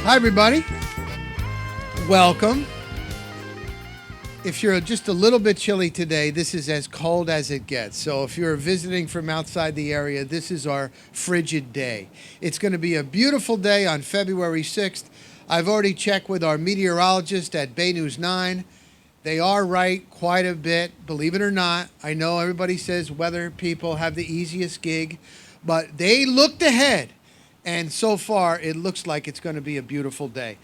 Hi, everybody. Welcome. If you're just a little bit chilly today, this is as cold as it gets. So if you're visiting from outside the area, this is our frigid day. It's going to be a beautiful day on February 6th. I've already checked with our meteorologist at Bay News 9. They are right quite a bit, believe it or not. I know everybody says weather people have the easiest gig, but they looked ahead. And so far, it looks like it's going to be a beautiful day.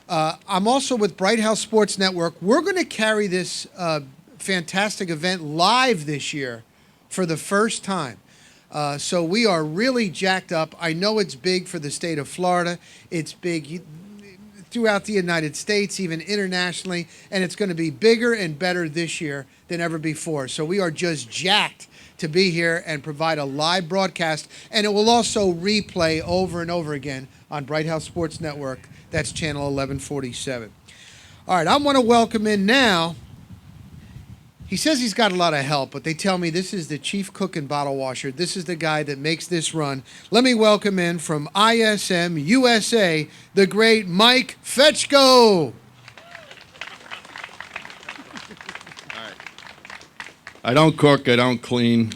I'm also with Bright House Sports Network. We're going to carry this fantastic event live this year for the first time. So we are really jacked up. I know it's big for the state of Florida. It's big throughout the United States, even internationally. And it's going to be bigger and better this year than ever before. So we are just jacked to be here and provide a live broadcast. And it will also replay over and over again on Bright House Sports Network. That's channel 1147. All right, I want to welcome in now. He says he's got a lot of help, but they tell me this is the chief cook and bottle washer. This is the guy that makes this run. Let me welcome in from ISM USA, the great Mike Fetchko. I don't cook, I don't clean,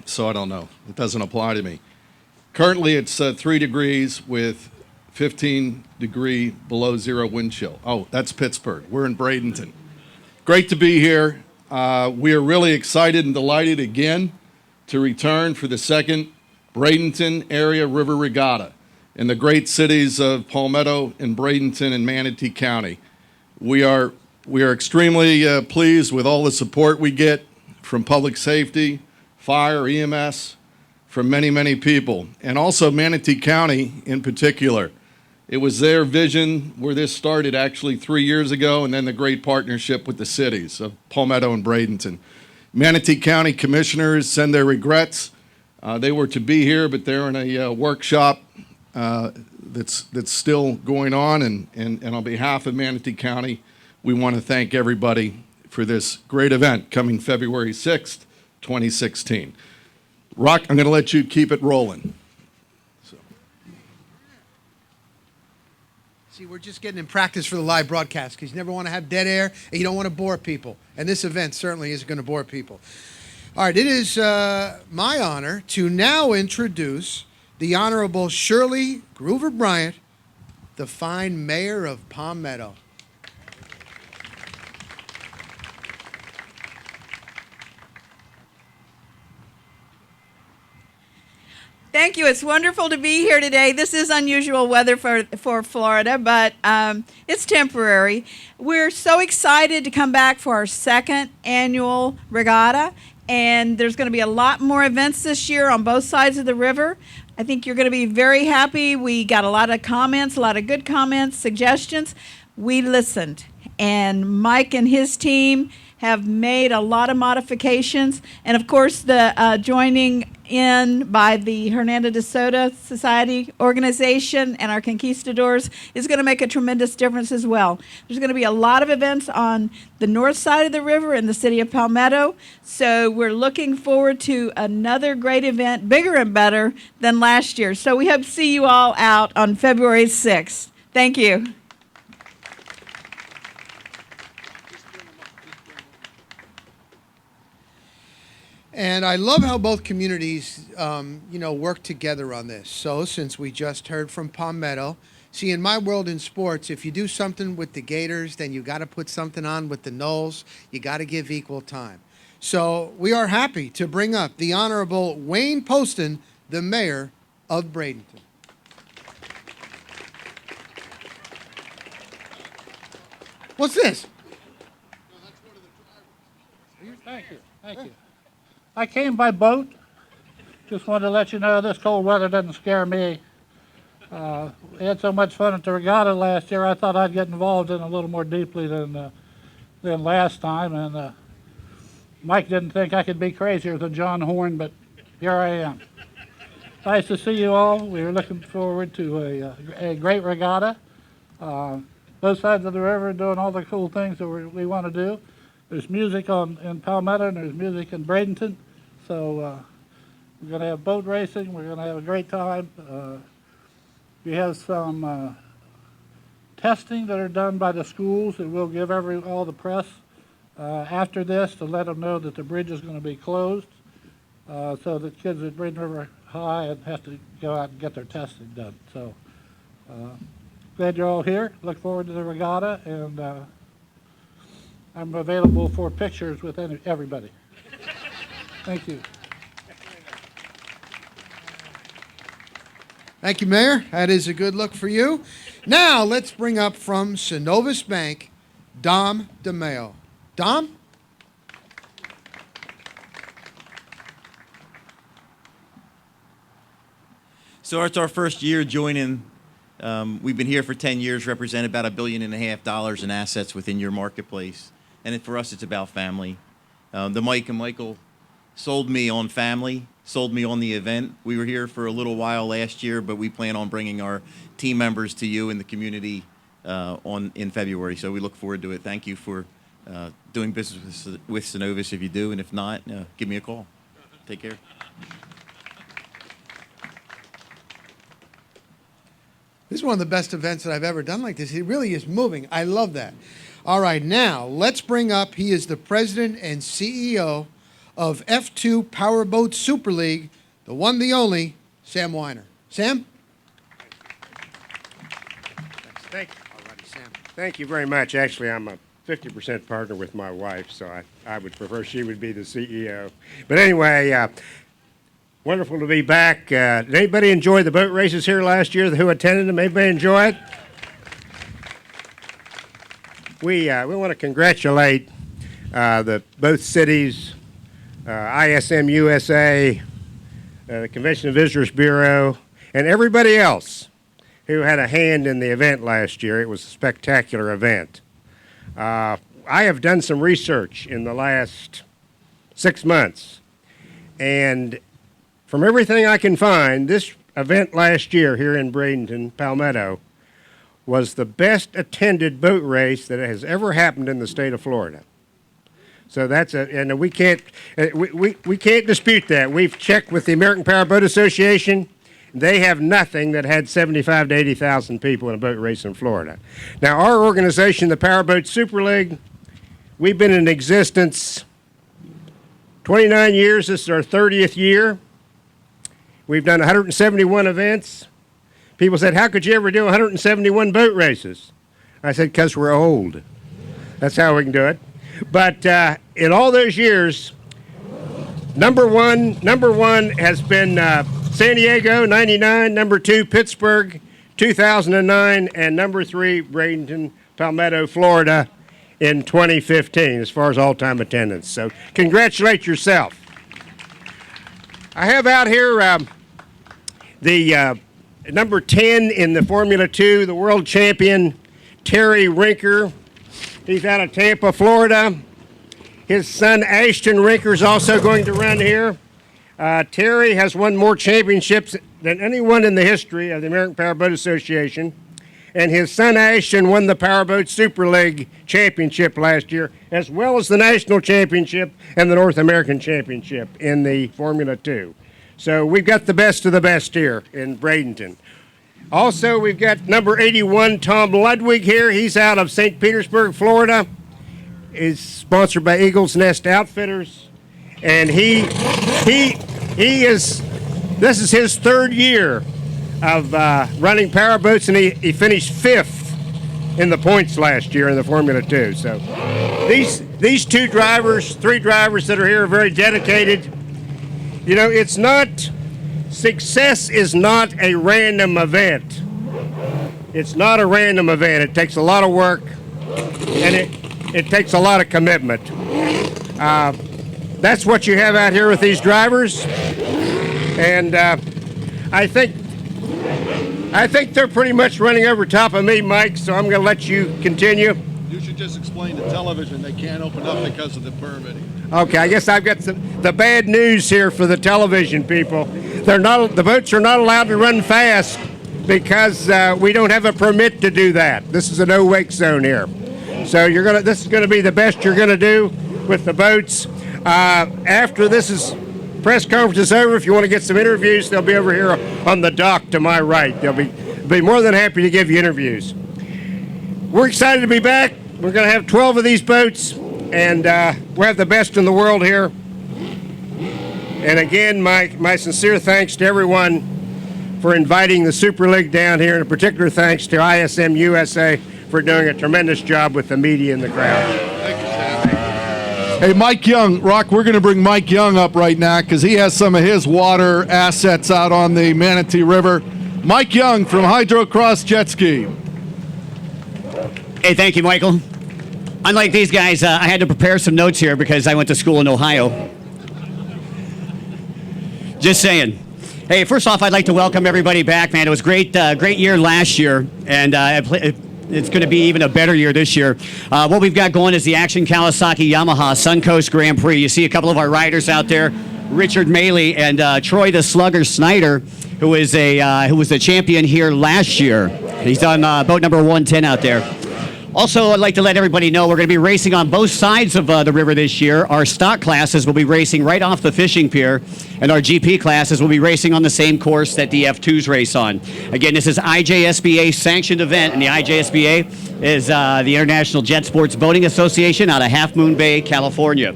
so I don't know. It doesn't apply to me. Currently, it's 3 degrees with 15-degree below zero wind chill. Oh, that's Pittsburgh. We're in Bradenton. Great to be here. We are really excited and delighted again to return for the second Bradenton Area River Regatta in the great cities of Palmetto and Bradenton and Manatee County. We are extremely pleased with all the support we get from public safety, fire, EMS, from many, many people, and also Manatee County in particular. It was their vision where this started actually 3 years ago, and then the great partnership with the cities of Palmetto and Bradenton. Manatee County commissioners send their regrets. They were to be here, but they're in a workshop that's still going on, and on behalf of Manatee County, we want to thank everybody for this great event coming February 6th, 2016. Rock, I'm going to let you keep it rolling. See, we're just getting in practice for the live broadcast because you never want to have dead air and you don't want to bore people. And this event certainly isn't going to bore people. All right, it is my honor to now introduce the Honorable Shirley Groover Bryant, the fine mayor of Palmetto. Thank you. It's wonderful to be here today. This is unusual weather for Florida, but it's temporary. We're so excited to come back for our second annual regatta, and there's going to be a lot more events this year on both sides of the river. I think you're going to be very happy. We got a lot of comments, a lot of good comments, suggestions. We listened, and Mike and his team have made a lot of modifications, and of course the joining in by the Hernando de Soto Society organization and our conquistadors is going to make a tremendous difference as well. There's going to be a lot of events on the north side of the river in the city of Palmetto, so we're looking forward to another great event, bigger and better than last year. So we hope to see you all out on February 6th. Thank you. And I love how both communities, work together on this. So since we just heard from Palmetto, see, in my world in sports, if you do something with the Gators, then you got to put something on with the Knolls. You got to give equal time. So we are happy to bring up the Honorable Wayne Poston, the mayor of Bradenton. What's this? Thank you. Thank you. I came by boat. Just wanted to let you know this cold weather doesn't scare me. We had so much fun at the regatta last year, I thought I'd get involved in it a little more deeply than last time. And Mike didn't think I could be crazier than John Horn, but here I am. Nice to see you all. We are looking forward to a great regatta. Both sides of the river doing all the cool things that we want to do. There's music in Palmetto and there's music in Bradenton. So we're going to have boat racing. We're going to have a great time. We have some testing that are done by the schools that we'll give all the press after this to let them know that the bridge is going to be closed, so the kids at Braden River High have to go out and get their testing done. So glad you're all here. Look forward to the regatta, and I'm available for pictures with everybody. Thank you. Thank you, Mayor. That is a good look for you. Now, let's bring up from Sovis Bank, Dom DeMeo. Dom? So it's our first year joining. We've been here for 10 years, represent about $1.5 billion in assets within your marketplace. And for us, it's about family. The Mike and Michael sold me on family, sold me on the event. We were here for a little while last year, but we plan on bringing our team members to you in the community in February. So we look forward to it. Thank you for doing business with Sovis if you do, and if not, give me a call. Take care. This is one of the best events that I've ever done like this. It really is moving. I love that. All right, now let's bring up, he is the president and CEO of F2 Powerboat Super League, the one, the only, Sam Weiner. Sam? Thank you very much. Actually, I'm a 50% partner with my wife, so I would prefer she would be the CEO. But anyway, wonderful to be back. Did anybody enjoy the boat races here last year? Who attended them? Anybody enjoy it? We want to congratulate both cities, ISM USA, the Convention and Visitors Bureau, and everybody else who had a hand in the event last year. It was a spectacular event. I have done some research in the last 6 months, and from everything I can find, this event last year here in Bradenton, Palmetto, was the best attended boat race that has ever happened in the state of Florida. So and we can't dispute that. We've checked with the American Powerboat Association. They have nothing that had 75 to 80,000 people in a boat race in Florida. Now, our organization, the Powerboat Super League, we've been in existence 29 years. This is our 30th year. We've done 171 events. People said, how could you ever do 171 boat races? I said, because we're old. That's how we can do it. But in all those years, number one has been San Diego, 99, number 2, Pittsburgh, 2009, and number 3, Bradenton, Palmetto, Florida, in 2015, as far as all-time attendance. So congratulate yourself. I have out here the number 10 in the Formula 2, the world champion, Terry Rinker. He's out of Tampa, Florida. His son, Ashton Rinker, is also going to run here. Terry has won more championships than anyone in the history of the American Powerboat Association. And his son, Ashton, won the Powerboat Super League Championship last year, as well as the National Championship and the North American Championship in the Formula 2. So we've got the best of the best here in Bradenton. Also, we've got number 81, Tom Ludwig here. He's out of St. Petersburg, Florida. He's sponsored by Eagles Nest Outfitters. And this is his 3rd year of running powerboats, and he finished 5th in the points last year in the Formula 2. So these 3 drivers that are here are very dedicated. You know, success is not a random event. It's not a random event. It takes a lot of work, and it takes a lot of commitment. That's what you have out here with these drivers, and I think they're pretty much running over top of me, Mike, so I'm going to let you continue. You should just explain to television they can't open up because of the permitting. Okay, I guess I've got the bad news here for the television people. The boats are not allowed to run fast because we don't have a permit to do that. This is a no-wake zone here. So this is going to be the best you're going to do with the boats. After press conference is over, if you want to get some interviews, they'll be over here on the dock to my right. They'll be more than happy to give you interviews. we're excited to be back. We're going to have 12 of these boats, and we'll have the best in the world here. And again, my sincere thanks to everyone for inviting the Super League down here, and a particular thanks to ISM USA for doing a tremendous job with the media and the crowd. Hey, Mike Young, Rock, we're going to bring Mike Young up right now because he has some of his water assets out on the Manatee River. Mike Young from Hydrocross Jet Ski. Hey, thank you, Michael. Unlike these guys, I had to prepare some notes here because I went to school in Ohio. Just saying. Hey, first off, I'd like to welcome everybody back, man. It was great year last year, and it's going to be even a better year this year. What we've got going is the Action Kawasaki Yamaha Suncoast Grand Prix. You see a couple of our riders out there, Richard Maley and Troy the Slugger Snyder, who was the champion here last year. He's on boat number 110 out there. Also, I'd like to let everybody know we're going to be racing on both sides of the river this year. Our stock classes will be racing right off the fishing pier, and our GP classes will be racing on the same course that the F2s race on. Again, this is IJSBA sanctioned event, and the IJSBA is the International Jet Sports Boating Association out of Half Moon Bay, California.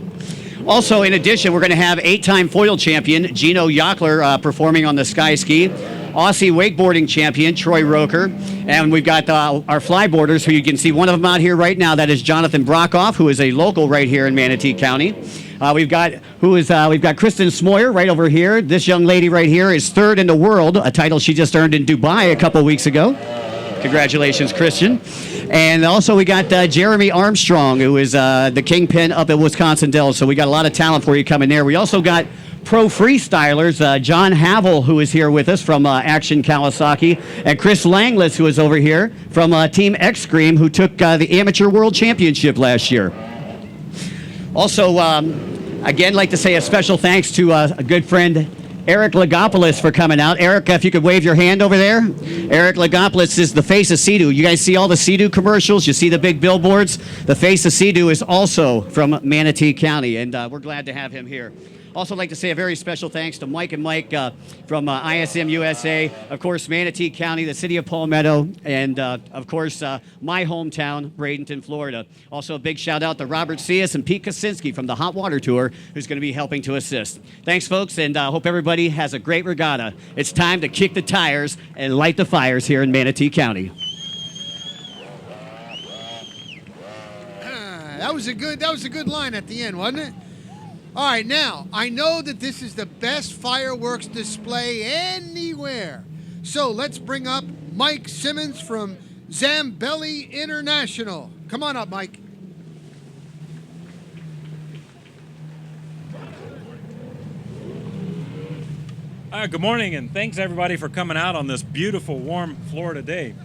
Also, in addition, we're going to have 8-time foil champion Gino Yockler performing on the sky ski, Aussie wakeboarding champion Troy Roker, and we've got our flyboarders, who you can see one of them out here right now. That is Jonathan Brockhoff, who is a local right here in Manatee County. We've got Kristen Smoyer right over here. This young lady right here is third in the world, a title she just earned in Dubai a couple weeks ago. Congratulations, Christian. And also we got Jeremy Armstrong, who is the kingpin up at Wisconsin Dells. So we got a lot of talent for you coming there. We also got pro freestylers, John Havel, who is here with us from Action Kawasaki, and Chris Langless, who is over here from Team X Scream, who took the Amateur World Championship last year. Also, again, like to say a special thanks to a good friend, Eric Lagopoulos, for coming out. Eric, if you could wave your hand over there. Eric Lagopoulos is the face of Sea-Doo. You guys see all the Sea-Doo commercials? You see the big billboards? The face of Sea-Doo is also from Manatee County, and we're glad to have him here. Also like to say a very special thanks to Mike and Mike from ISM USA, of course, Manatee County, the city of Palmetto, and of course, my hometown, Bradenton, Florida. Also a big shout out to Robert Cias and Pete Kosinski from the Hot Water Tour, who's going to be helping to assist. Thanks, folks, and hope everybody has a great regatta. It's time to kick the tires and light the fires here in Manatee County. That was a good line at the end, wasn't it? All right, now, I know that this is the best fireworks display anywhere. So let's bring up Mike Simmons from Zambelli International. Come on up, Mike. Good morning, and thanks everybody for coming out on this beautiful, warm Florida day.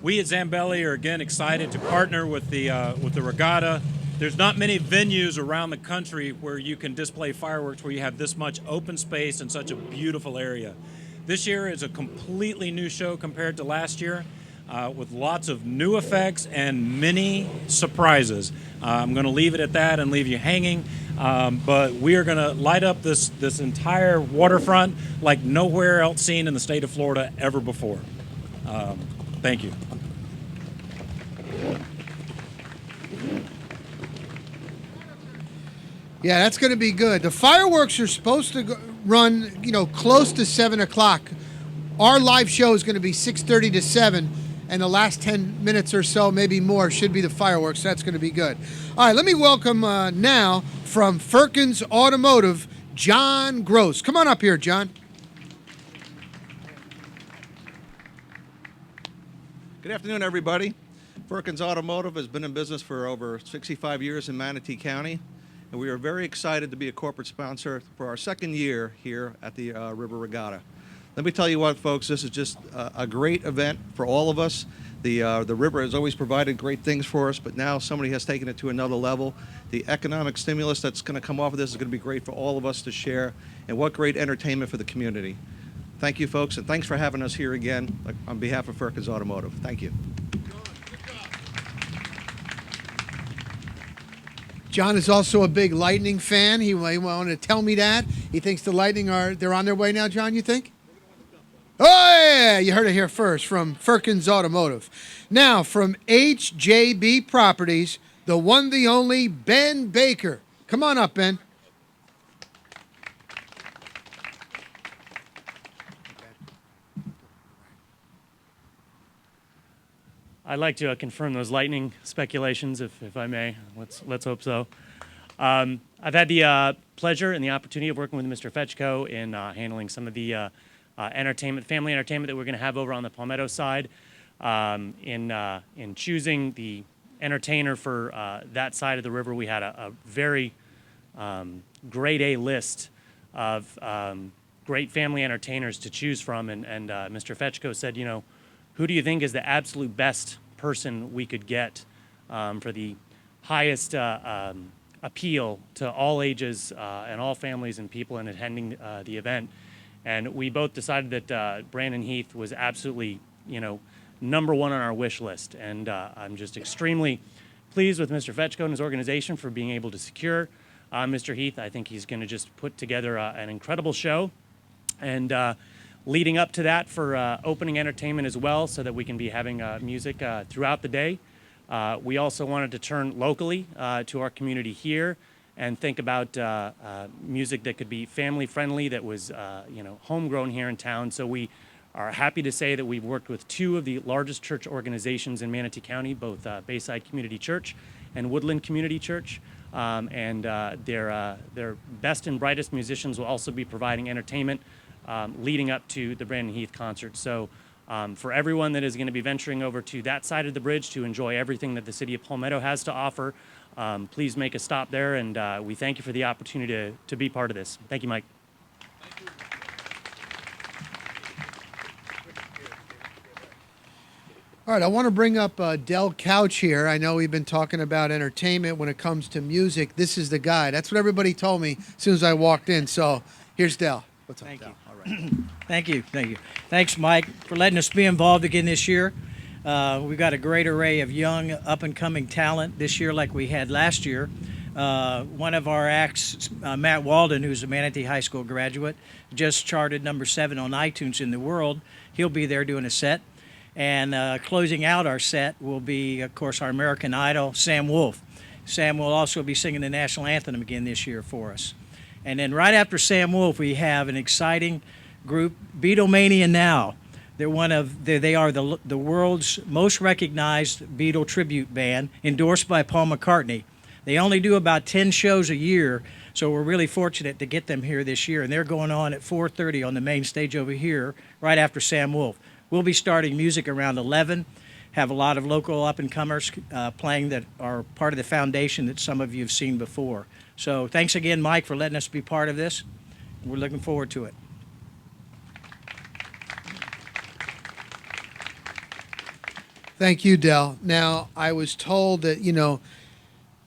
We at Zambelli are again excited to partner with the regatta. There's not many venues around the country where you can display fireworks where you have this much open space and such a beautiful area. This year is a completely new show compared to last year, with lots of new effects and many surprises. I'm going to leave it at that and leave you hanging, but we are going to light up this entire waterfront like nowhere else seen in the state of Florida ever before. Thank you. Yeah, that's going to be good. The fireworks are supposed to run, close to 7 o'clock. Our live show is going to be 6:30 to 7, and the last 10 minutes or so, maybe more, should be the fireworks. That's going to be good. All right, let me welcome now from Ferkins Automotive, John Gross. Come on up here, John. Good afternoon, everybody. Ferkins Automotive has been in business for over 65 years in Manatee County, and we are very excited to be a corporate sponsor for our second year here at the River Regatta. Let me tell you what, folks, this is just a great event for all of us. The river has always provided great things for us, but now somebody has taken it to another level. The economic stimulus that's going to come off of this is going to be great for all of us to share, and what great entertainment for the community. Thank you, folks, and thanks for having us here again on behalf of Ferkins Automotive. Thank you. John is also a big Lightning fan. He wanted to tell me that. He thinks the Lightning they're on their way now, John, you think? Hey, Yeah, you heard it here first from Ferkins Automotive. Now, from HJB Properties, the one, the only, Ben Baker. Come on up, Ben. I'd like to confirm those lightning speculations, if I may. Let's hope so. I've had the pleasure and the opportunity of working with Mr. Fetchko in handling some of the family entertainment that we're going to have over on the Palmetto side. In choosing the entertainer for that side of the river, we had a very grade A list of great family entertainers to choose from, and Mr. Fetchko said, you know, who do you think is the absolute best person we could get for the highest appeal to all ages and all families and people in attending the event? And we both decided that Brandon Heath was absolutely, you know, #1 on our wish list. And I'm just extremely pleased with Mr. Fetchko and his organization for being able to secure Mr. Heath. I think he's going to just put together an incredible show. And leading up to that for opening entertainment as well, so that we can be having music throughout the day. We also wanted to turn locally to our community here and think about music that could be family friendly, that was you know, homegrown here in town. So we are happy to say that we've worked with 2 of the largest church organizations in Manatee County, both Bayside Community Church and Woodland Community Church. And their best and brightest musicians will also be providing entertainment leading up to the Brandon Heath concert. So for everyone that is going to be venturing over to that side of the bridge to enjoy everything that the city of Palmetto has to offer, please make a stop there, and we thank you for the opportunity to be part of this. Thank you, Mike. All right, I want to bring up Del Couch here. I know we've been talking about entertainment when it comes to music. This is the guy. That's what everybody told me as soon as I walked in. So here's Del. What's up, Thank Del? you. All right. Thank you. Thanks, Mike, for letting us be involved again this year. We've got a great array of young, up-and-coming talent this year like we had last year. One of our acts, Matt Walden, who's a Manatee High School graduate, just charted #7 on iTunes in the world. He'll be there doing a set. And closing out our set will be, of course, our American Idol, Sam Wolf. Sam will also be singing the national anthem again this year for us. And then right after Sam Wolf, we have an exciting group, Beatlemania Now. They are the world's most recognized Beatle tribute band, endorsed by Paul McCartney. They only do about 10 shows a year, so we're really fortunate to get them here this year. And they're going on at 4:30 on the main stage over here, right after Sam Wolf. We'll be starting music around 11, have a lot of local up-and-comers playing that are part of the foundation that some of you have seen before. So thanks again, Mike, for letting us be part of this. We're looking forward to it. Thank you, Del. Now, I was told that, you know,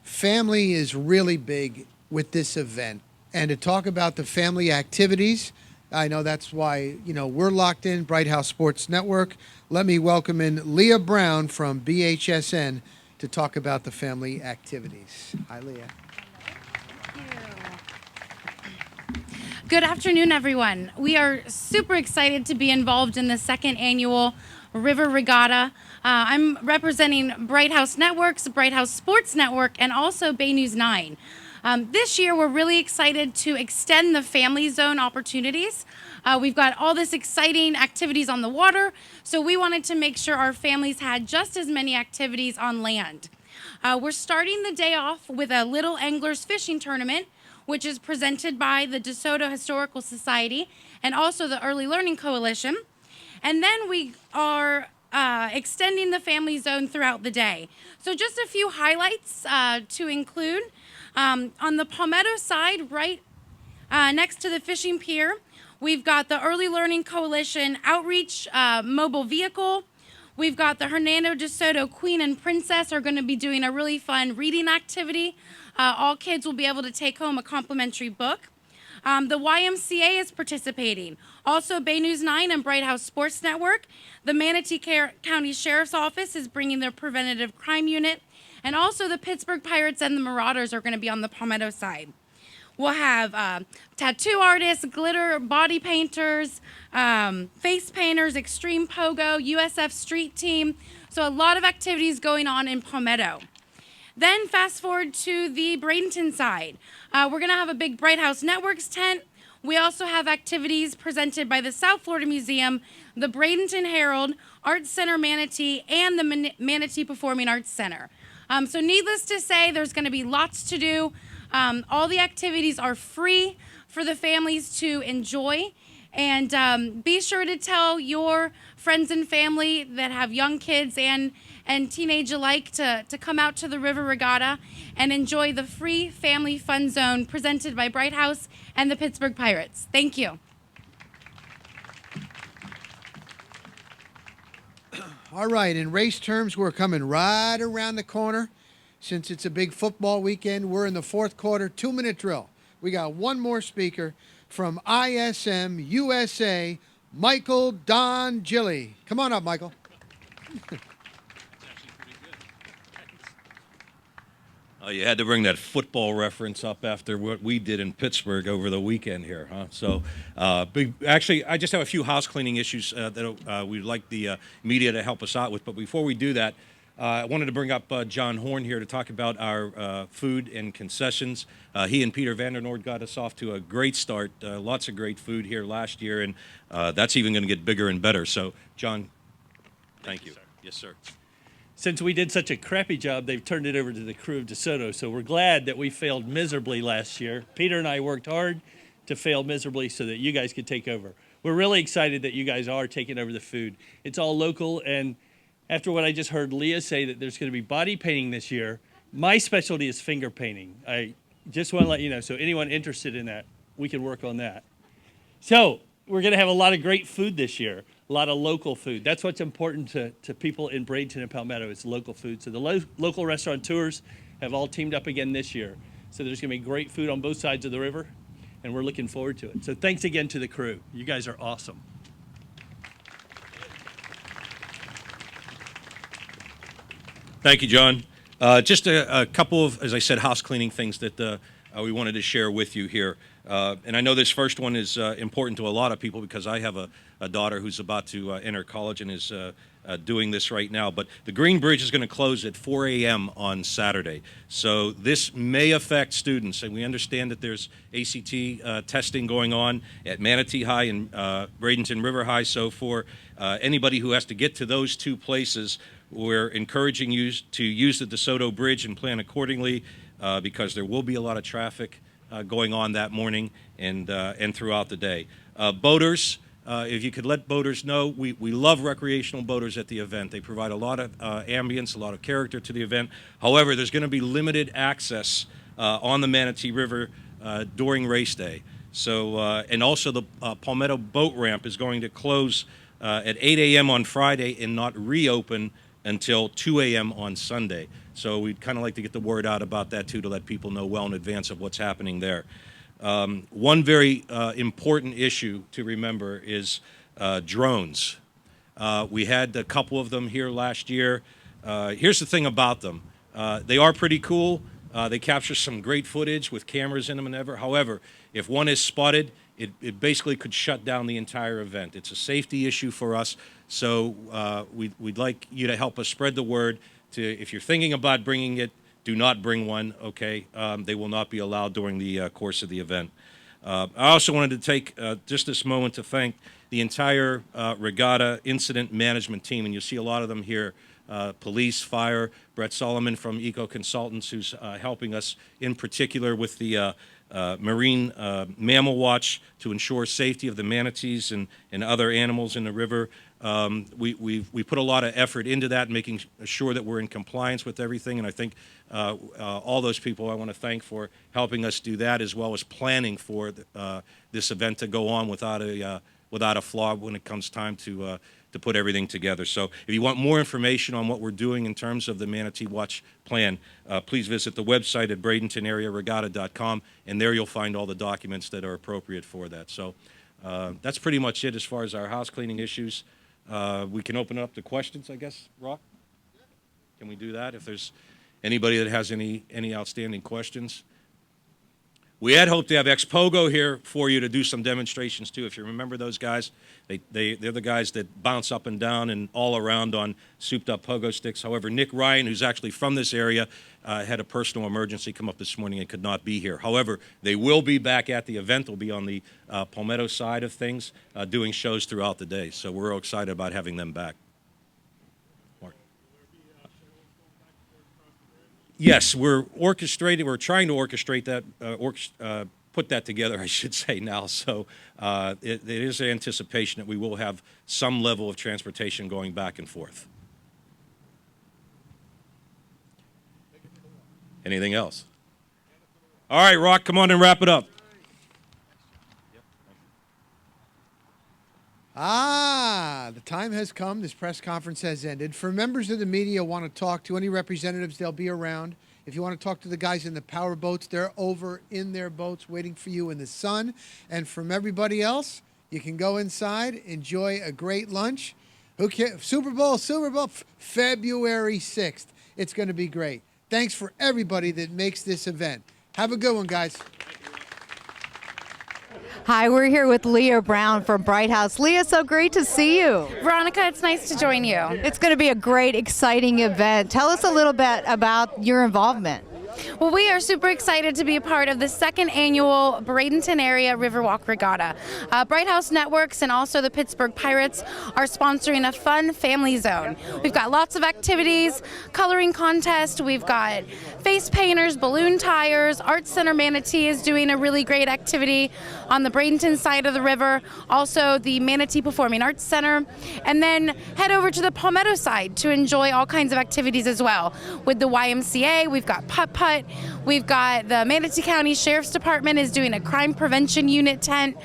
family is really big with this event. And to talk about the family activities, I know that's why, you know, we're locked in, Bright House Sports Network. Let me welcome in Leah Brown from BHSN to talk about the family activities. Hi, Leah. Good afternoon, everyone. We are super excited to be involved in the 2nd annual River Regatta. I'm representing Bright House Networks, Bright House Sports Network, and also Bay News 9. This year, we're really excited to extend the family zone opportunities. We've got all this exciting activities on the water, so we wanted to make sure our families had just as many activities on land. We're starting the day off with a Little Anglers Fishing Tournament, which is presented by the DeSoto Historical Society and also the Early Learning Coalition. And then we are extending the family zone throughout the day. So just a few highlights to include. On the Palmetto side, right next to the fishing pier, we've got the Early Learning Coalition Outreach mobile vehicle. We've got the Hernando DeSoto Queen and Princess are going to be doing a really fun reading activity. All kids will be able to take home a complimentary book. The YMCA is participating. Also, Bay News 9 and Bright House Sports Network. The Manatee County Sheriff's Office is bringing their preventative crime unit. And also the Pittsburgh Pirates and the Marauders are going to be on the Palmetto side. We'll have tattoo artists, glitter body painters, face painters, extreme pogo, USF street team. So a lot of activities going on in Palmetto. Then fast forward to the Bradenton side. We're going to have a big Bright House Networks tent. We also have activities presented by the South Florida Museum, the Bradenton Herald, Arts Center Manatee, and the Manatee Performing Arts Center. So needless to say, there's going to be lots to do. All the activities are free for the families to enjoy. And be sure to tell your friends and family that have young kids and teenage alike to come out to the River Regatta and enjoy the free family fun zone presented by Bright House and the Pittsburgh Pirates. Thank you. All right, in race terms, we're coming right around the corner. Since it's a big football weekend, we're in the fourth quarter, 2-minute drill. We got one more speaker from ISM USA, Michael Don Gilly. Come on up, Michael. You had to bring that football reference up after what we did in Pittsburgh over the weekend here, huh? So, actually, I just have a few house cleaning issues that we'd like the media to help us out with. But before we do that, I wanted to bring up John Horn here to talk about our food and concessions. He and Peter Vandernord got us off to a great start. Lots of great food here last year, and that's even going to get bigger and better. So, John, thank you. Sir. Yes, sir. Since we did such a crappy job, they've turned it over to the crew of DeSoto. So we're glad that we failed miserably last year. Peter and I worked hard to fail miserably so that you guys could take over. We're really excited that you guys are taking over the food. It's all local, and after what I just heard Leah say that there's going to be body painting this year, my specialty is finger painting. I just want to let you know, so anyone interested in that, we can work on that. So we're going to have a lot of great food this year. A lot of local food. That's what's important to people in Bradenton and Palmetto is local food. So the local restaurateurs have all teamed up again this year. So there's going to be great food on both sides of the river, and we're looking forward to it. So thanks again to the crew. You guys are awesome. Thank you, John. Just a couple of, as I said, house cleaning things that we wanted to share with you here. And I know this first one is important to a lot of people because I have a daughter who's about to enter college and is doing this right now. But the Green Bridge is going to close at 4 a.m. on Saturday. So this may affect students. And we understand that there's ACT testing going on at Manatee High and Bradenton River High. So for anybody who has to get to those two places, we're encouraging you to use the DeSoto Bridge and plan accordingly because there will be a lot of traffic going on that morning and throughout the day. Boaters, if you could let boaters know, we love recreational boaters at the event. They provide a lot of ambience, a lot of character to the event. However, there's going to be limited access on the Manatee River during race day. So, and also the Palmetto boat ramp is going to close at 8 a.m. on Friday and not reopen until 2 a.m. on Sunday. So we'd kind of like to get the word out about that too, to let people know well in advance of what's happening there. One very important issue to remember is drones. We had a couple of them here last year. Here's the thing about them. They are pretty cool. They capture some great footage with cameras in them and ever. However, if one is spotted, it basically could shut down the entire event. It's a safety issue for us. So we'd like you to help us spread the word. If you're thinking about bringing it, do not bring one, okay? They will not be allowed during the course of the event. I also wanted to take just this moment to thank the entire Regatta incident management team, and you'll see a lot of them here. Police, fire, Brett Solomon from Eco Consultants, who's helping us in particular with the Marine Mammal Watch to ensure safety of the manatees and other animals in the river. We put a lot of effort into that, making sure that we're in compliance with everything, and I think all those people I want to thank for helping us do that, as well as planning for this event to go on without a flaw when it comes time to put everything together. So if you want more information on what we're doing in terms of the Manatee Watch plan, please visit the website at BradentonAreaRegatta.com, and there you'll find all the documents that are appropriate for that. So that's pretty much it as far as our house cleaning issues. We can open it up to questions, I guess, Rock? Can we do that if there's anybody that has any outstanding questions? We had hoped to have Expogo here for you to do some demonstrations too. If you remember those guys, they're the guys that bounce up and down and all around on souped-up pogo sticks. However, Nick Ryan, who's actually from this area, had a personal emergency come up this morning and could not be here. However, they will be back at the event. They'll be on the Palmetto side of things, doing shows throughout the day. So we're excited about having them back. Yes, we're trying to orchestrate that, put that together, I should say now. So it is an anticipation that we will have some level of transportation going back and forth. Anything else? All right, Rock, come on and wrap it up. The time has come. This press conference has ended. For members of the media who want to talk to any representatives, they'll be around. If you want to talk to the guys in the powerboats, they're over in their boats waiting for you in the sun. And from everybody else, you can go inside, enjoy a great lunch. Who cares? Super Bowl, February 6th. It's going to be great. Thanks for everybody that makes this event. Have a good one, guys. Hi, we're here with Leah Brown from Bright House. Leah, so great to see you. Veronica, it's nice to join you. It's going to be a great, exciting event. Tell us a little bit about your involvement. Well, we are super excited to be a part of the second annual Bradenton Area Riverwalk Regatta. Bright House Networks and also the Pittsburgh Pirates are sponsoring a fun family zone. We've got lots of activities, coloring contest, we've got face painters, balloon tires, Art Center Manatee is doing a really great activity on the Bradenton side of the river, also the Manatee Performing Arts Center, and then head over to the Palmetto side to enjoy all kinds of activities as well. With the YMCA, we've got putt-putt, we've got the Manatee County Sheriff's Department is doing a crime prevention unit tent.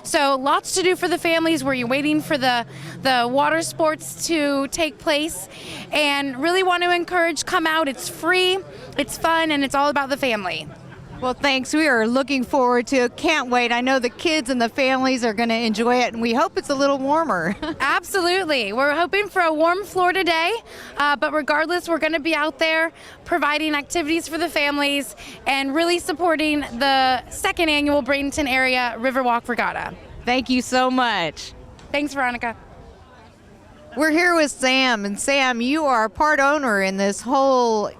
So lots to do for the families where you're waiting for the water sports to take place, and really want to encourage, come out. It's free, it's fun, and it's all about the family. Well, thanks. We are looking forward to it. Can't wait. I know the kids and the families are going to enjoy it, and we hope it's a little warmer. Absolutely. We're hoping for a warm Florida day, but regardless, we're going to be out there providing activities for the families and really supporting the second annual Bradenton Area Riverwalk Regatta. Thank you so much. Thanks, Veronica. We're here with Sam, and Sam, you are part owner in this whole.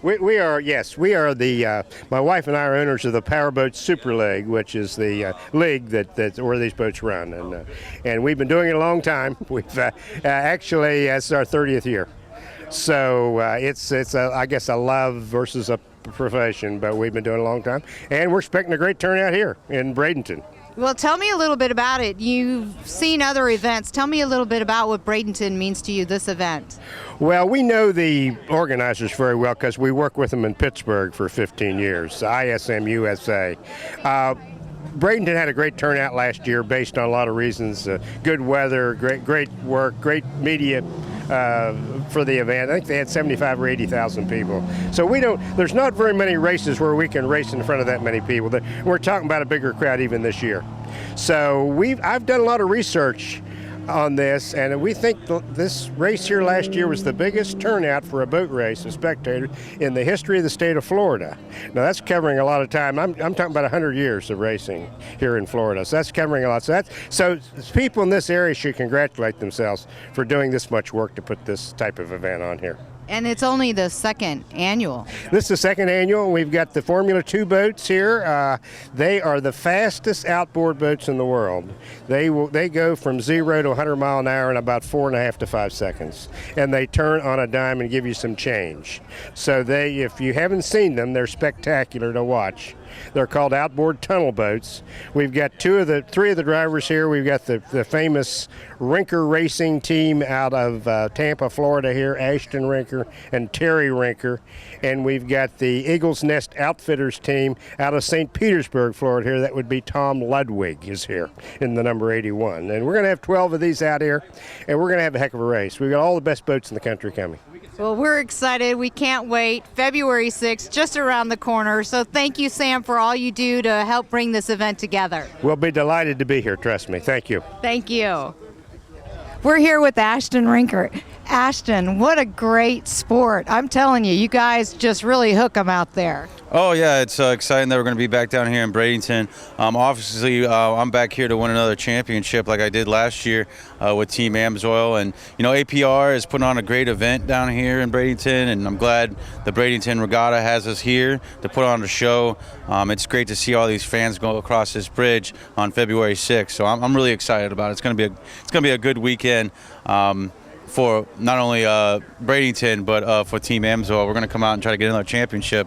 We are, yes, we are the, my wife and I are owners of the Powerboat Super League, which is the league that where these boats run. And we've been doing it a long time. We've actually, it's our 30th year. So it's I guess a love versus a profession, but we've been doing it a long time. And we're expecting a great turnout here in Bradenton. Well, tell me a little bit about it. You've seen other events. Tell me a little bit about what Bradenton means to you, this event. Well, we know the organizers very well because we work with them in Pittsburgh for 15 years, ISM USA. Bradenton had a great turnout last year based on a lot of reasons. Good weather, great work, great media for the event. I think they had 75 or 80,000 people. So there's not very many races where we can race in front of that many people. We're talking about a bigger crowd even this year. So I've done a lot of research on this, and we think this race here last year was the biggest turnout for a boat race of spectators in the history of the state of Florida. Now that's covering a lot of time. I'm talking about 100 years of racing here in Florida, so that's covering a lot. So people in this area should congratulate themselves for doing this much work to put this type of event on here. And it's only the second annual. This is the second annual. We've got the Formula 2 boats here. They are the fastest outboard boats in the world. They go from 0 to 100 mile an hour in about 4.5 to 5 seconds. And they turn on a dime and give you some change. So if you haven't seen them, they're spectacular to watch. They're called outboard tunnel boats. We've got three of the drivers here. We've got the famous Rinker Racing team out of Tampa, Florida here, Ashton Rinker and Terry Rinker. And we've got the Eagles Nest Outfitters team out of St. Petersburg, Florida here. That would be Tom Ludwig is here in the number 81. And we're going to have 12 of these out here, and we're going to have a heck of a race. We've got all the best boats in the country coming. Well, we're excited. We can't wait. February 6th, just around the corner. So thank you, Sam, for all you do to help bring this event together. We'll be delighted to be here, trust me. Thank you. Thank you. We're here with Ashton Rinker. Ashton, what a great sport. I'm telling you, you guys just really hook them out there. Oh, yeah, it's exciting that we're going to be back down here in Bradenton. Obviously, I'm back here to win another championship like I did last year with Team Amsoil. And, you know, APR is putting on a great event down here in Bradenton, and I'm glad the Bradenton Regatta has us here to put on a show. It's great to see all these fans go across this bridge on February 6th, so I'm really excited about it. It's going to be a good weekend. For not only Bradenton, but for Team Amsoil. We're going to come out and try to get another championship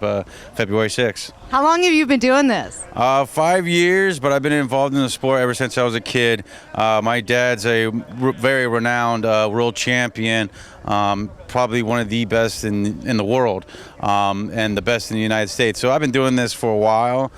February 6th. How long have you been doing this? 5 years, but I've been involved in the sport ever since I was a kid. My dad's a very renowned world champion, probably one of the best in the world, and the best in the United States. So I've been doing this for a while,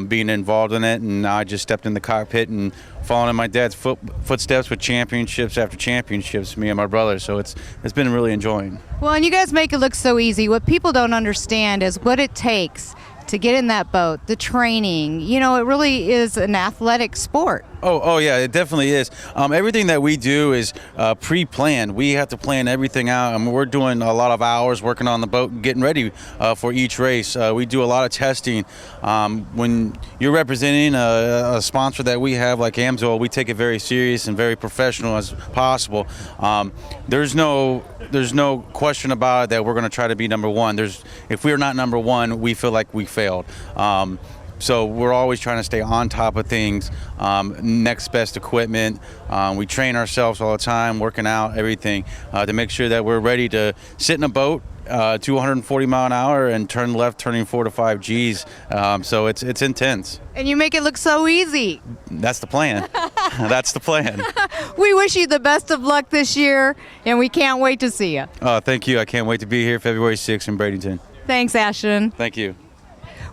being involved in it, and I just stepped in the cockpit and following in my dad's footsteps with championships after championships, me and my brother. So it's been really enjoying. Well, and you guys make it look so easy. What people don't understand is what it takes to get in that boat, the training. You know, it really is an athletic sport. Oh yeah, it definitely is. Everything that we do is pre-planned. We have to plan everything out. We're doing a lot of hours working on the boat and getting ready for each race. We do a lot of testing. When you're representing a sponsor that we have like Amsoil, we take it very serious and very professional as possible. There's no question about it that we're going to try to be number one. If we're not number one, we feel like we failed. So we're always trying to stay on top of things, next best equipment. We train ourselves all the time, working out, everything, to make sure that we're ready to sit in a boat, 240 mile an hour and turn left, turning 4 to 5 Gs. So it's intense. And you make it look so easy. That's the plan. That's the plan. We wish you the best of luck this year, and we can't wait to see you. Thank you. I can't wait to be here February 6th in Bradenton. Thanks, Ashton. Thank you.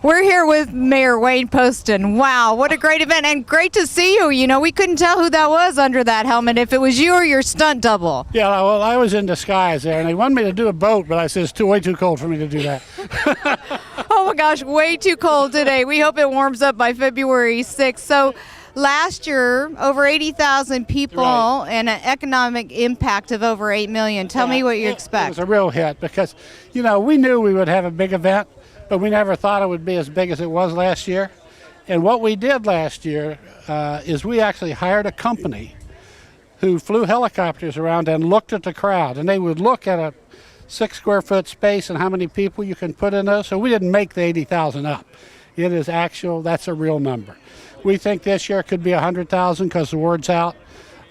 We're here with Mayor Wayne Poston. Wow, what a great event, and great to see you. You know, we couldn't tell who that was under that helmet, if it was you or your stunt double. Yeah, well, I was in disguise there, and they wanted me to do a boat, but I said it's way too cold for me to do that. Oh my gosh, way too cold today. We hope it warms up by February 6th. So last year, over 80,000 people and an economic impact of over $8 million. Tell me what you expect. It was a real hit because, you know, we knew we would have a big event, but we never thought it would be as big as it was last year. And what we did last year is we actually hired a company who flew helicopters around and looked at the crowd. And they would look at a 6 square foot space and how many people you can put in those. So we didn't make the 80,000 up. It is actual, that's a real number. We think this year could be 100,000 because the word's out.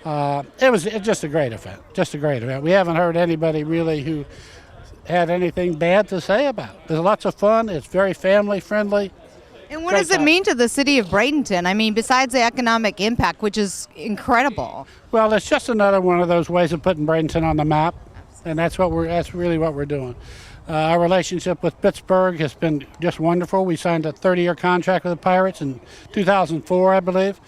It's just a great event, just a great event. We haven't heard anybody really who had anything bad to say about it. There's lots of fun. It's very family friendly. And what does it mean to the city of Bradenton? I mean, besides the economic impact, which is incredible. Well, it's just another one of those ways of putting Bradenton on the map, and that's really what we're doing. Our relationship with Pittsburgh has been just wonderful. We signed a 30-year contract with the Pirates in 2004, I believe,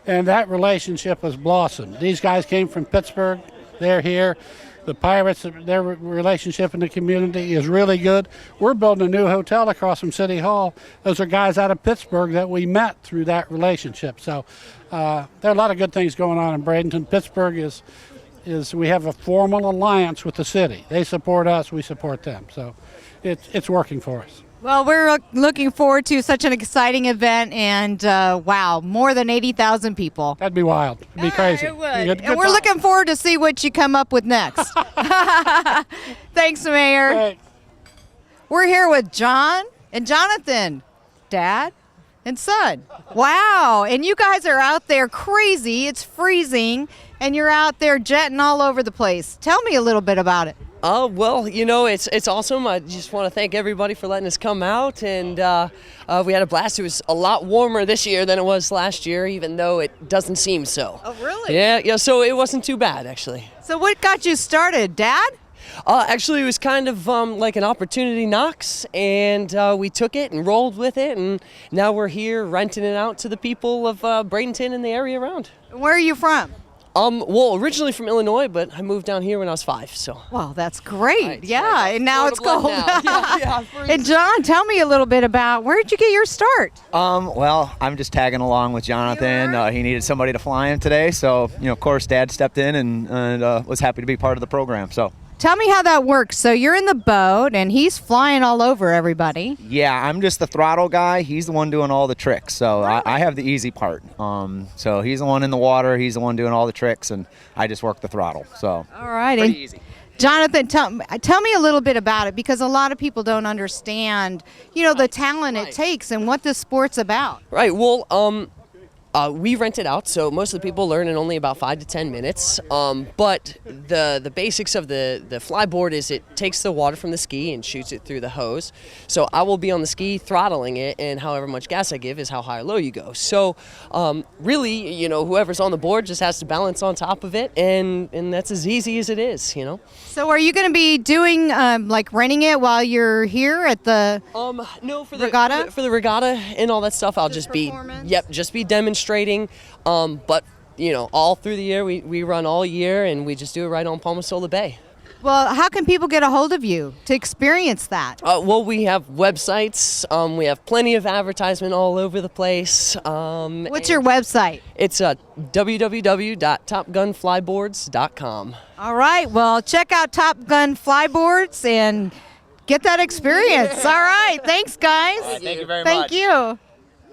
and that relationship has blossomed. These guys came from Pittsburgh. They're here. The Pirates, their relationship in the community is really good. We're building a new hotel across from City Hall. Those are guys out of Pittsburgh that we met through that relationship. So there are a lot of good things going on in Bradenton. Pittsburgh is we have a formal alliance with the city. They support us, we support them. So it's working for us. Well, we're looking forward to such an exciting event, and wow, more than 80,000 people. That'd be wild. It'd be crazy. It would. And we're looking forward to see what you come up with next. Thanks, Mayor. Thanks. We're here with John and Jonathan, Dad and son. Wow, and you guys are out there crazy. It's freezing, and you're out there jetting all over the place. Tell me a little bit about it. Well, you know, it's awesome. I just want to thank everybody for letting us come out, and we had a blast. It was a lot warmer this year than it was last year, even though it doesn't seem so. Oh, really? Yeah, so it wasn't too bad, actually. So what got you started, Dad? Actually, it was kind of like an opportunity knocks, and we took it and rolled with it, and now we're here renting it out to the people of Bradenton and the area around. Where are you from? Well, originally from Illinois, but I moved down here when I was 5, so. Well, that's great. Right, yeah, and now it's cold. Yeah, and John, tell me a little bit about where did you get your start? Well, I'm just tagging along with Jonathan. He needed somebody to fly him today, so of course, Dad stepped in and was happy to be part of the program. So. Tell me how that works. So you're in the boat, and he's flying all over everybody. Yeah, I'm just the throttle guy. He's the one doing all the tricks. So I have the easy part. So he's the one in the water. He's the one doing all the tricks, and I just work the throttle. So All right. pretty And easy. Jonathan, tell me a little bit about it, because a lot of people don't understand, the talent it takes and what this sport's about. Right. Well, we rent it out, so most of the people learn in only about 5 to 10 minutes. But the basics of the flyboard is it takes the water from the ski and shoots it through the hose. So I will be on the ski throttling it, and however much gas I give is how high or low you go. So really, whoever's on the board just has to balance on top of it, and that's as easy as it is, So are you going to be doing, renting it while you're here at the no, for regatta? For the regatta and all that stuff, I'll just be demonstrating. But all through the year, we run all year, and we just do it right on Palmetto Bay. Well, how can people get a hold of you to experience that? Well, we have websites. We have plenty of advertisement all over the place. What's your website? It's www.topgunflyboards.com. All right. Well, check out Top Gun Flyboards and get that experience. All right. Thanks, guys. Thank you very Thank much. you.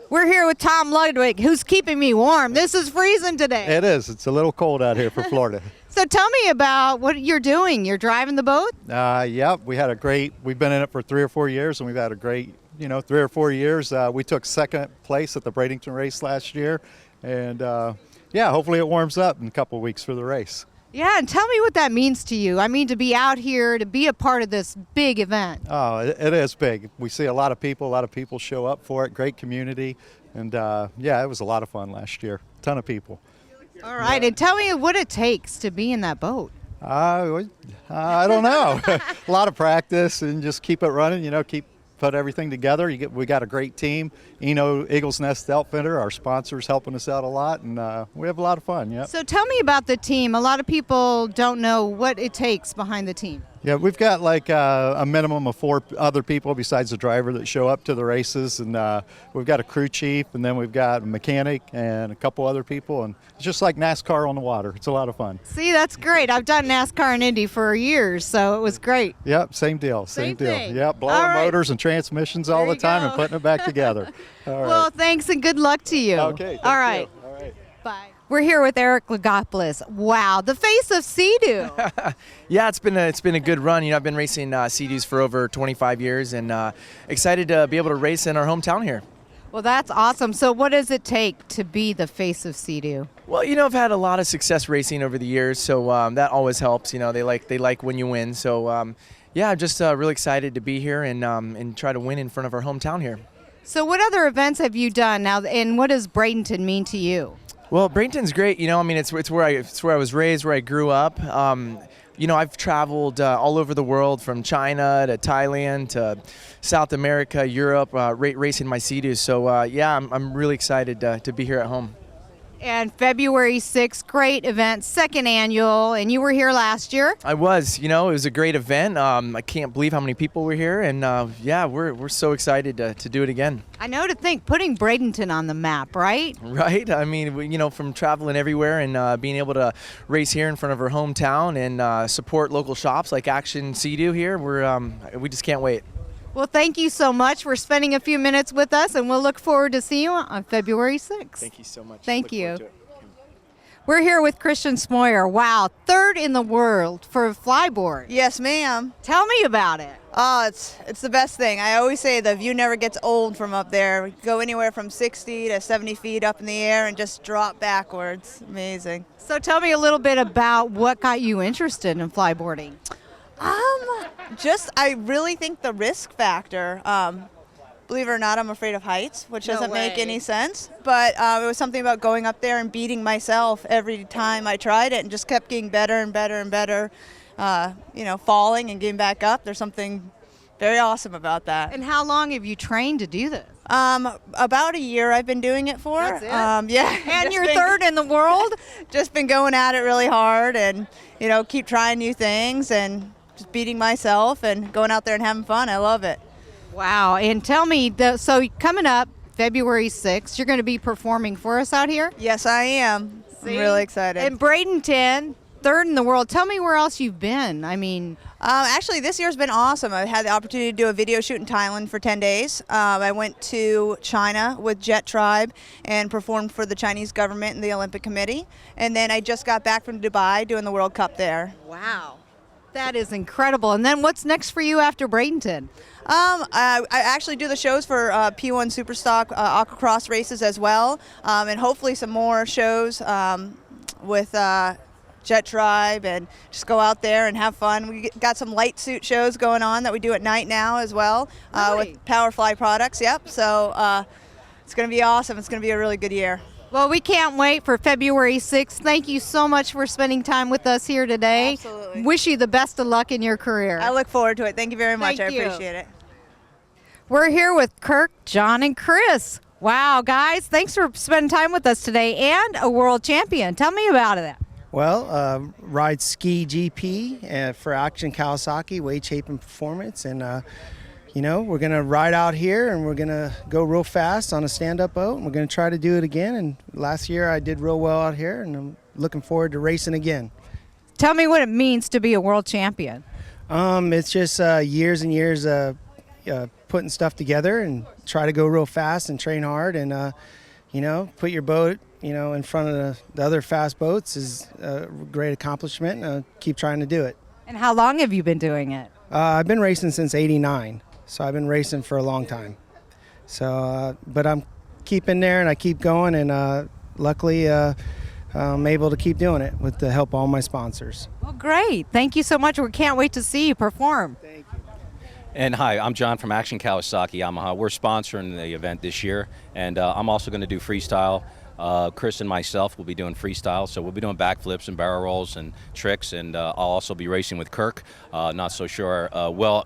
We're here with Tom Ludwig, who's keeping me warm. This is freezing today. It is. It's a little cold out here for Florida. So tell me about what you're doing. You're driving the boat? We've been in it for 3 or 4 years, and we've had a great, 3 or 4 years. We took second place at the Bradenton race last year, and hopefully it warms up in a couple of weeks for the race. Yeah, and tell me what that means to you. I mean, to be out here, to be a part of this big event. Oh, it is big. We see a lot of people show up for it, great community, and it was a lot of fun last year. Ton of people. All right, and tell me what it takes to be in that boat. I don't know. A lot of practice and just keep it running, put everything together. We got a great team. Eagles Nest Outfitter, our sponsors, helping us out a lot, and we have a lot of fun. Yeah. So tell me about the team. A lot of people don't know what it takes behind the team. Yeah, we've got a minimum of 4 other people besides the driver that show up to the races, and we've got a crew chief, and then we've got a mechanic and a couple other people, and it's just like NASCAR on the water. It's a lot of fun. See, that's great. I've done NASCAR and Indy for years, so it was great. Yep, same deal. Same deal. thing. Yep, blowing All right. motors and transmissions all the time and putting it back together. All right. Well, thanks and good luck to you. Okay, thank All right. you. All right. Bye. We're here with Eric Lagopoulos. Wow, the face of Sea-Doo. Yeah, it's been a good run. I've been racing Sea-Doos for over 25 years, and excited to be able to race in our hometown here. Well, that's awesome. So what does it take to be the face of Sea-Doo? Well, I've had a lot of success racing over the years, so that always helps. They like when you win. So I'm just really excited to be here and try to win in front of our hometown here. So what other events have you done now, and what does Bradenton mean to you? Well, Bradenton's great. It's where I was raised, where I grew up. I've traveled all over the world, from China to Thailand to South America, Europe, racing my Sea-Doos. So I'm really excited to be here at home. And February 6th, great event, second annual, and you were here last year. I was. It was a great event. I can't believe how many people were here, and we're so excited to do it again. I know, to think, putting Bradenton on the map, right? Right. I mean, from traveling everywhere and being able to race here in front of our hometown and support local shops like Action Sea-Doo here, we just can't wait. Well, thank you so much for spending a few minutes with us, and we'll look forward to seeing you on February 6th. Thank you so much. Thank you. We're here with Christian Smoyer. Wow, third in the world for flyboard. Yes, ma'am. Tell me about it. Oh, it's the best thing. I always say the view never gets old from up there. We go anywhere from 60 to 70 feet up in the air and just drop backwards. Amazing. So tell me a little bit about what got you interested in flyboarding. I really think the risk factor. Believe it or not, I'm afraid of heights, which doesn't make any sense. But it was something about going up there and beating myself every time I tried it, and just kept getting better and better and better. Falling and getting back up. There's something very awesome about that. And how long have you trained to do this? About a year I've been doing it for. That's it? Yeah. And you're third in the world? Just been going at it really hard, and keep trying new things and just beating myself and going out there and having fun. I love it. Wow. And tell me, so coming up February 6th, you're going to be performing for us out here? Yes, I am. See? I'm really excited. And Bradenton, third in the world. Tell me where else you've been. I mean, actually, this year's been awesome. I've had the opportunity to do a video shoot in Thailand for 10 days. I went to China with Jet Tribe and performed for the Chinese government and the Olympic Committee. And then I just got back from Dubai doing the World Cup there. Wow. That is incredible. And then what's next for you after Bradenton? I actually do the shows for P1 Superstock Aquacross races as well, and hopefully some more shows with Jet Tribe, and just go out there and have fun. We got some light suit shows going on that we do at night now as well with Powerfly products. Yep. So it's going to be awesome. It's going to be a really good year. Well, we can't wait for February 6th. Thank you so much for spending time with us here today. Absolutely. Wish you the best of luck in your career. I look forward to it. Thank you very much. Thank you. I appreciate it. We're here with Kirk, John, and Chris. Wow, guys, thanks for spending time with us today, and a world champion. Tell me about it. Well, ride ski GP for Action Kawasaki, weight, shape, and performance. And, we're going to ride out here and we're going to go real fast on a stand-up boat. And we're going to try to do it again. And last year I did real well out here, and I'm looking forward to racing again. Tell me what it means to be a world champion. It's just years and years putting stuff together and try to go real fast and train hard. And, put your boat in front of the other fast boats is a great accomplishment. Keep trying to do it. And how long have you been doing it? I've been racing since '89, so I've been racing for a long time. So, but I'm keeping there and I keep going, and luckily I'm able to keep doing it with the help of all my sponsors. Well, great. Thank you so much. We can't wait to see you perform. Thank you. And hi, I'm John from Action Kawasaki Yamaha. We're sponsoring the event this year, and I'm also going to do freestyle. Chris and myself will be doing freestyle, so we'll be doing backflips and barrel rolls and tricks, and I'll also be racing with Kirk. Not so sure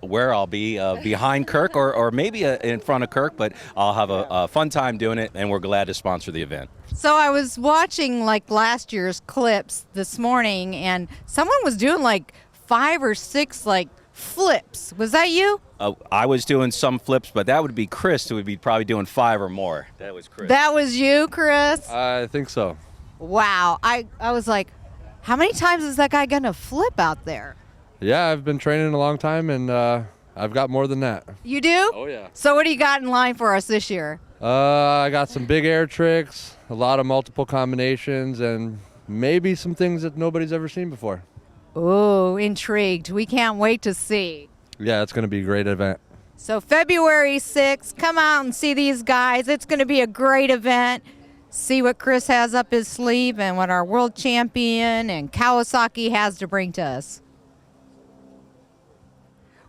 where I'll be behind Kirk or maybe in front of Kirk, but I'll have a fun time doing it, and we're glad to sponsor the event. So I was watching last year's clips this morning, and someone was doing 5 or 6 flips. Was that you? I was doing some flips, but that would be Chris who would be probably doing 5 or more. That was Chris. That was you, Chris? I think so. Wow. I was like, how many times is that guy going to flip out there? Yeah, I've been training a long time, and I've got more than that. You do? Oh, yeah. So what do you got in line for us this year? I got some big air tricks, a lot of multiple combinations, and maybe some things that nobody's ever seen before. Ooh, intrigued. We can't wait to see. Yeah, it's going to be a great event. So February 6th, come out and see these guys. It's going to be a great event. See what Chris has up his sleeve and what our world champion and Kawasaki has to bring to us.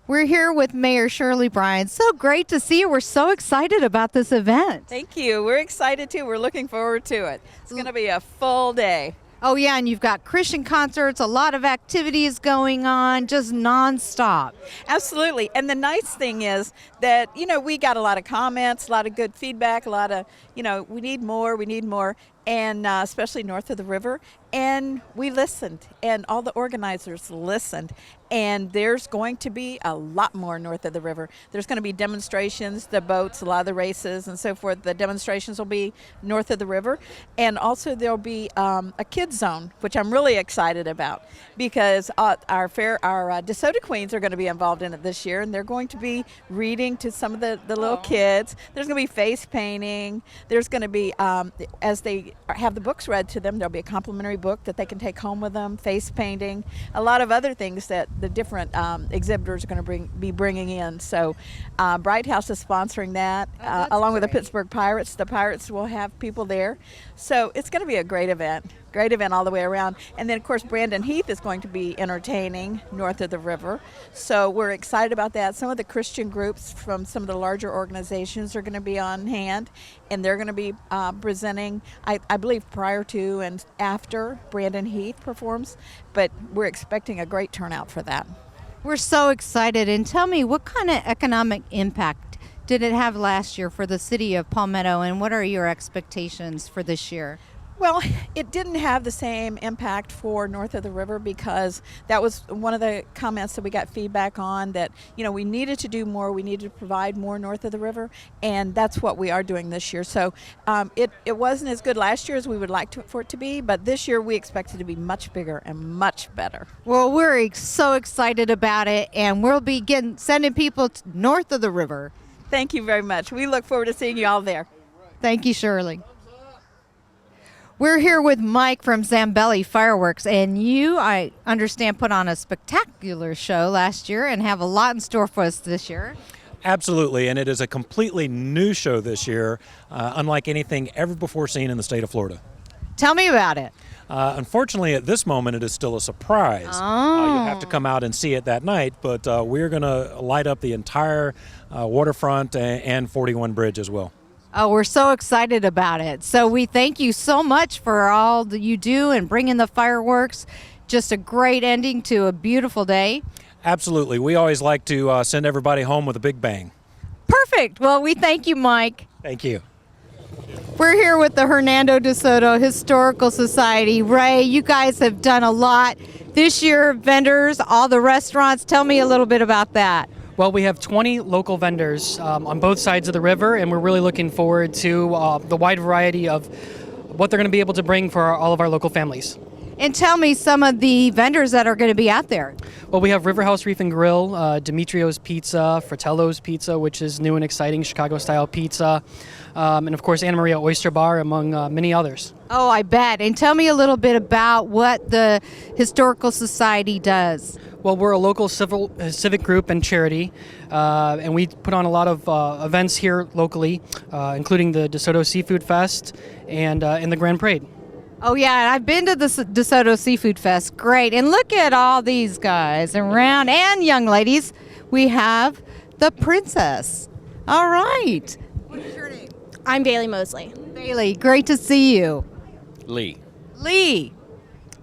We're here with Mayor Shirley Bryan. So great to see you. We're so excited about this event. Thank you. We're excited too. We're looking forward to it. It's going to be a full day. Oh, yeah, and you've got Christian concerts, a lot of activities going on, just nonstop. Absolutely. And the nice thing is that, we got a lot of comments, a lot of good feedback, a lot of, we need more, and especially north of the river. And we listened, and all the organizers listened. And there's going to be a lot more north of the river. There's going to be demonstrations, the boats, a lot of the races and so forth. The demonstrations will be north of the river. And also there'll be a kids zone, which I'm really excited about, because our DeSoto Queens are going to be involved in it this year, and they're going to be reading to some of the little kids. There's going to be face painting. There's going to be, as they have the books read to them, there'll be a complimentary book that they can take home with them, face painting, a lot of other things that the different exhibitors are going to be bringing in. So Bright House is sponsoring that, along with the Pittsburgh Pirates. The Pirates will have people there. So it's going to be a great event all the way around. And then, of course, Brandon Heath is going to be entertaining north of the river. So we're excited about that. Some of the Christian groups from some of the larger organizations are going to be on hand, and they're going to be presenting, I believe, prior to and after Brandon Heath performs. But we're expecting a great turnout for that. We're so excited. And tell me, what kind of economic impact did it have last year for the city of Palmetto, and what are your expectations for this year? Well, it didn't have the same impact for north of the river because that was one of the comments that we got feedback on, that, we needed to do more, we needed to provide more north of the river, and that's what we are doing this year. So it wasn't as good last year as we would like for it to be, but this year we expect it to be much bigger and much better. Well, we're so excited about it, and we'll be sending people north of the river. Thank you very much. We look forward to seeing you all there. Thank you, Shirley. We're here with Mike from Zambelli Fireworks, and you, I understand, put on a spectacular show last year and have a lot in store for us this year. Absolutely, and it is a completely new show this year, unlike anything ever before seen in the state of Florida. Tell me about it. Unfortunately, at this moment, it is still a surprise. You'll have to come out and see it that night, but we're going to light up the entire waterfront and 41 Bridge as well. Oh, we're so excited about it. So we thank you so much for all that you do and bringing the fireworks. Just a great ending to a beautiful day. Absolutely. We always like to send everybody home with a big bang. Perfect. Well, we thank you, Mike. Thank you. We're here with the Hernando de Soto Historical Society. Ray, you guys have done a lot this year. Vendors, all the restaurants. Tell me a little bit about that. Well, we have 20 local vendors on both sides of the river, and we're really looking forward to the wide variety of what they're going to be able to bring for all of our local families. And tell me some of the vendors that are going to be out there. Well, we have River House Reef and Grill, Demetrio's Pizza, Fratello's Pizza, which is new and exciting Chicago-style pizza, and of course Anna Maria Oyster Bar, among many others. Oh, I bet. And tell me a little bit about what the Historical Society does. Well, we're a local civic group and charity, and we put on a lot of events here locally, including the DeSoto Seafood Fest and the Grand Parade. Oh, yeah, I've been to the DeSoto Seafood Fest. Great. And look at all these guys around, and young ladies. We have the princess. All right. What is your name? I'm Bailey Mosley. Bailey, great to see you. Lee. Lee.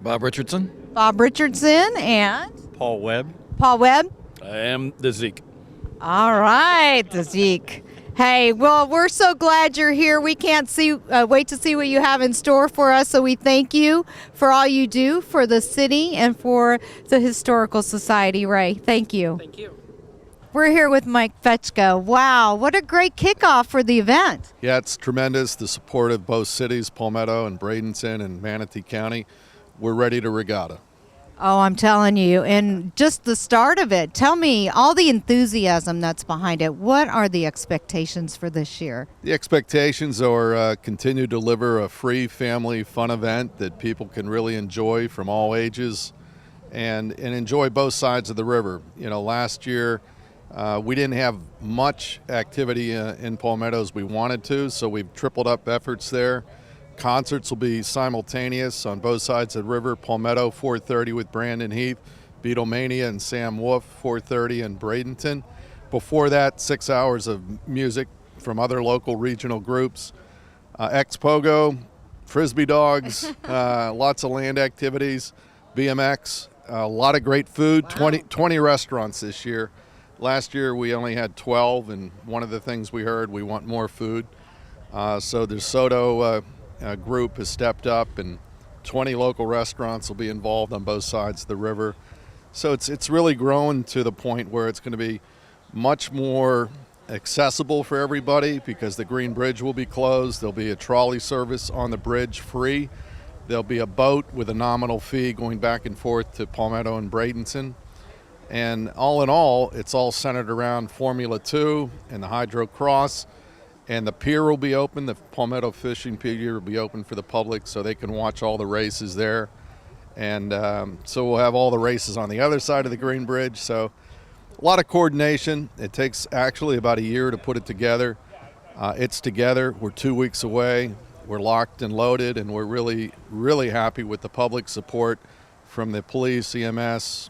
Bob Richardson. Bob Richardson and Paul Webb. Paul Webb. I am the Zeke. All right, the Zeke. Hey, well, we're so glad you're here. We can't wait to see what you have in store for us. So we thank you for all you do for the city and for the Historical Society, Ray. Thank you. Thank you. We're here with Mike Fetchko. Wow, what a great kickoff for the event. Yeah, it's tremendous. The support of both cities, Palmetto and Bradenton and Manatee County. We're ready to regatta. Oh, I'm telling you, and just the start of it. Tell me all the enthusiasm that's behind it. What are the expectations for this year? The expectations are continue to deliver a free family fun event that people can really enjoy from all ages and enjoy both sides of the river. Last year we didn't have much activity in Palmetto as we wanted to, so we've tripled up efforts there. Concerts will be simultaneous on both sides of the river. Palmetto, 4:30 with Brandon Heath, Beatlemania and Sam Wolf, 4:30 in Bradenton. Before that, 6 hours of music from other local regional groups. Ex-Pogo, Frisbee Dogs, lots of land activities, BMX, a lot of great food, wow. 20 restaurants this year. Last year we only had 12, and one of the things we heard, we want more food. So the DeSoto group has stepped up, and 20 local restaurants will be involved on both sides of the river. So it's really grown to the point where it's going to be much more accessible for everybody because the Green Bridge will be closed. There'll be a trolley service on the bridge free. There'll be a boat with a nominal fee going back and forth to Palmetto and Bradenton. And all in all, it's all centered around Formula 2 and the Hydro Cross. And the pier will be open. The Palmetto Fishing Pier will be open for the public so they can watch all the races there. And so we'll have all the races on the other side of the Green Bridge. So a lot of coordination. It takes actually about a year to put it together. It's together. We're 2 weeks away. We're locked and loaded, and we're really, really happy with the public support from the police, EMS,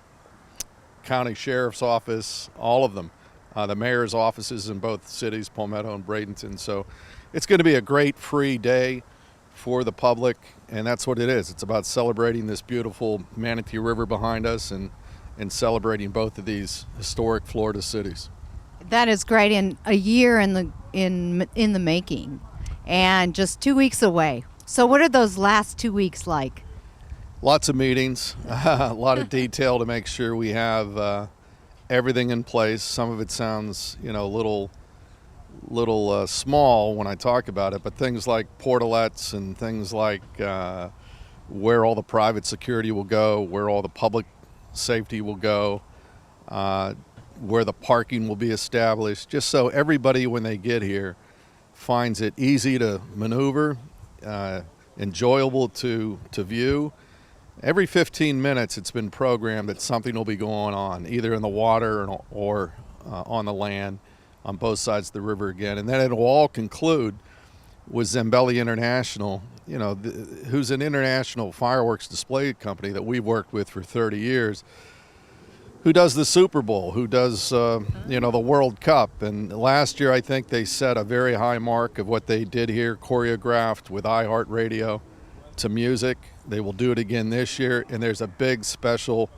county sheriff's office, all of them. The mayor's offices in both cities, Palmetto and Bradenton. So it's going to be a great free day for the public, and that's what it is. It's about celebrating this beautiful Manatee River behind us and celebrating both of these historic Florida cities. That is great. In a year in the making, and just 2 weeks away. So what are those last 2 weeks like? Lots of meetings, a lot of detail to make sure we have everything in place. Some of it sounds, a little small when I talk about it, but things like portalets and things like where all the private security will go, where all the public safety will go, where the parking will be established, just so everybody when they get here finds it easy to maneuver, enjoyable to view. Every 15 minutes it's been programmed that something will be going on, either in the water or on the land on both sides of the river again. And then it will all conclude with Zambelli International, who's an international fireworks display company that we've worked with for 30 years, who does the Super Bowl, who does, the World Cup. And last year, I think they set a very high mark of what they did here, choreographed with iHeartRadio to music. They will do it again this year. And there's a big special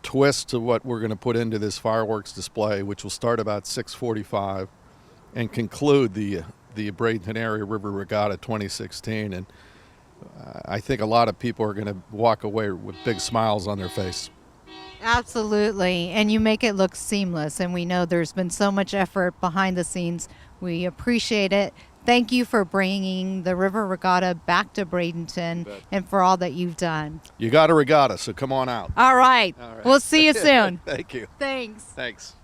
twist to what we're going to put into this fireworks display, which will start about 6:45 and conclude the Bradenton Area River Regatta 2016. And I think a lot of people are going to walk away with big smiles on their face. Absolutely. And you make it look seamless. And we know there's been so much effort behind the scenes. We appreciate it. Thank you for bringing the River Regatta back to Bradenton and for all that you've done. You got a regatta, so come on out. All right. We'll see you soon. Thank you. Thanks. Thanks.